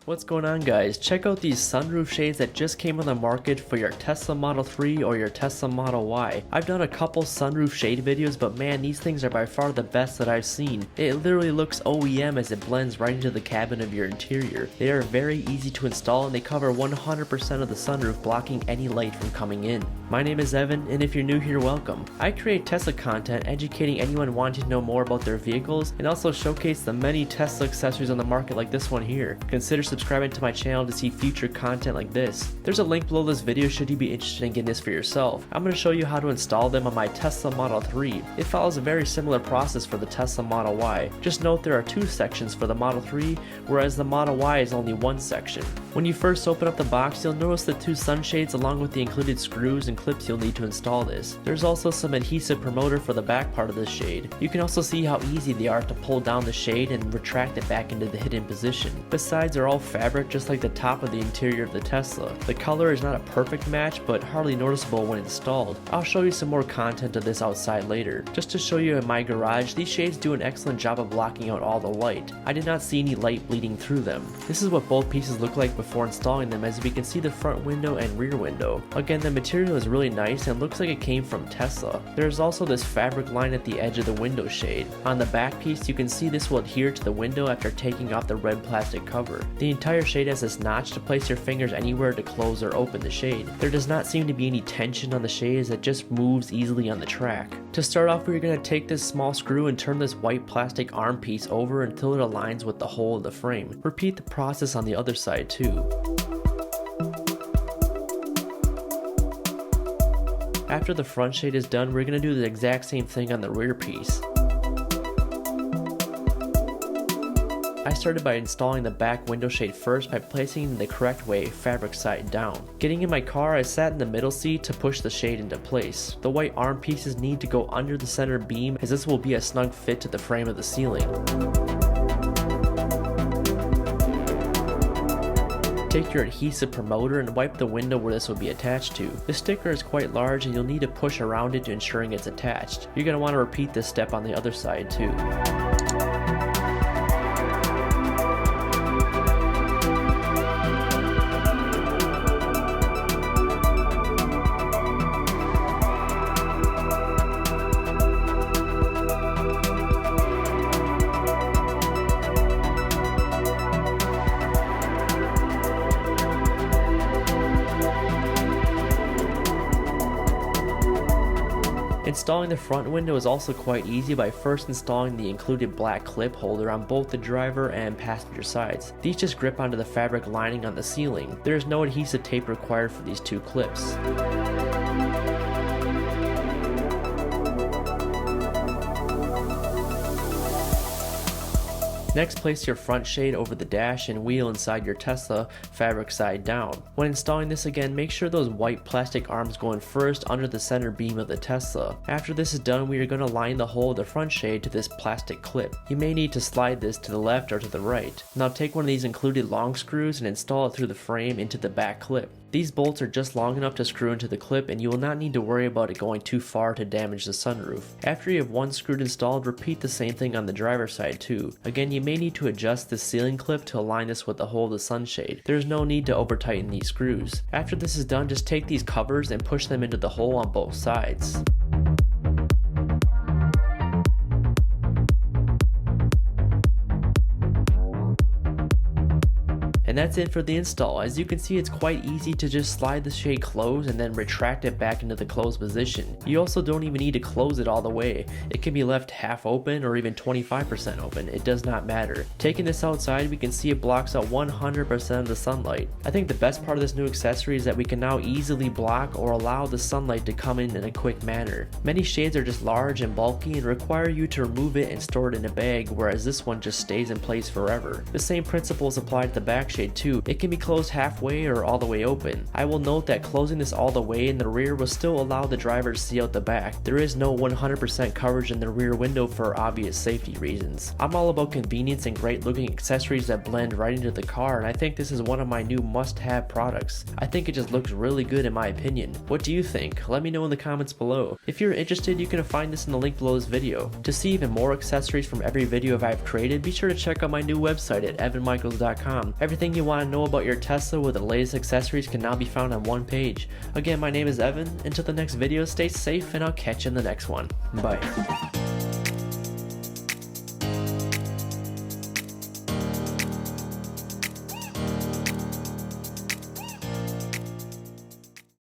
What's going on, guys? Check out these sunroof shades that just came on the market for your Tesla Model 3 or your Tesla Model Y. I've done a couple sunroof shade videos, but man, these things are by far the best that I've seen. It literally looks OEM as it blends right into the cabin of your interior. They are very easy to install and they cover 100% of the sunroof, blocking any light from coming in. My name is Evan, and if you're new here, welcome. I create Tesla content educating anyone wanting to know more about their vehicles and also showcase the many Tesla accessories on the market like this one here. Consider subscribing to my channel to see future content like this. There's a link below this video should you be interested in getting this for yourself. I'm going to show you how to install them on my Tesla Model 3. It follows a very similar process for the Tesla Model Y. Just note there are two sections for the Model 3, whereas the Model Y is only one section. When you first open up the box, you'll notice the two sunshades along with the included screws and clips you'll need to install this. There's also some adhesive promoter for the back part of this shade. You can also see how easy they are to pull down the shade and retract it back into the hidden position. The sides are all fabric just like the top of the interior of the Tesla. The color is not a perfect match, but hardly noticeable when installed. I'll show you some more content of this outside later. Just to show you in my garage, these shades do an excellent job of blocking out all the light. I did not see any light bleeding through them. This is what both pieces look like before installing them, as we can see the front window and rear window. Again, the material is really nice and looks like it came from Tesla. There's also this fabric line at the edge of the window shade. On the back piece, you can see this will adhere to the window after taking off the red plastic cover. The entire shade has this notch to place your fingers anywhere to close or open the shade. There does not seem to be any tension on the shade as it just moves easily on the track. To start off, we're going to take this small screw and turn this white plastic arm piece over until it aligns with the whole of the frame. Repeat the process on the other side too. After the front shade is done, we're going to do the exact same thing on the rear piece. I started by installing the back window shade first by placing it in the correct way, fabric side down. Getting in my car, I sat in the middle seat to push the shade into place. The white arm pieces need to go under the center beam, as this will be a snug fit to the frame of the ceiling. Take your adhesive promoter and wipe the window where this will be attached to. The sticker is quite large and you'll need to push around it to ensuring it's attached. You're going to want to repeat this step on the other side too. Installing the front window is also quite easy by first installing the included black clip holder on both the driver and passenger sides. These just grip onto the fabric lining on the ceiling. There is no adhesive tape required for these two clips. Next, place your front shade over the dash and wheel inside your Tesla, fabric side down. When installing this again, make sure those white plastic arms go in first under the center beam of the Tesla. After this is done, we are going to line the hole of the front shade to this plastic clip. You may need to slide this to the left or to the right. Now take one of these included long screws and install it through the frame into the back clip. These bolts are just long enough to screw into the clip and you will not need to worry about it going too far to damage the sunroof. After you have one screw installed, repeat the same thing on the driver's side too. Again, you may need to adjust the ceiling clip to align this with the hole of the sunshade. There is no need to over tighten these screws. After this is done, just take these covers and push them into the hole on both sides. And that's it for the install. As you can see, it's quite easy to just slide the shade closed and then retract it back into the closed position. You also don't even need to close it all the way. It can be left half open or even 25% open. It does not matter. Taking this outside, we can see it blocks out 100% of the sunlight. I think the best part of this new accessory is that we can now easily block or allow the sunlight to come in a quick manner. Many shades are just large and bulky and require you to remove it and store it in a bag, whereas this one just stays in place forever. The same principles apply to the back shade too. It can be closed halfway or all the way open. I will note that closing this all the way in the rear will still allow the driver to see out the back. There is no 100% coverage in the rear window for obvious safety reasons. I'm all about convenience and great looking accessories that blend right into the car, and I think this is one of my new must-have products. I think it just looks really good in my opinion. What do you think? Let me know in the comments below. If you're interested, you can find this in the link below this video. To see even more accessories from every video I've created, be sure to check out my new website at evanmichaels.com. Everything Everything you want to know about your Tesla with the latest accessories can now be found on one page. Again, my name is Evan. Until the next video, stay safe and I'll catch you in the next one. Bye.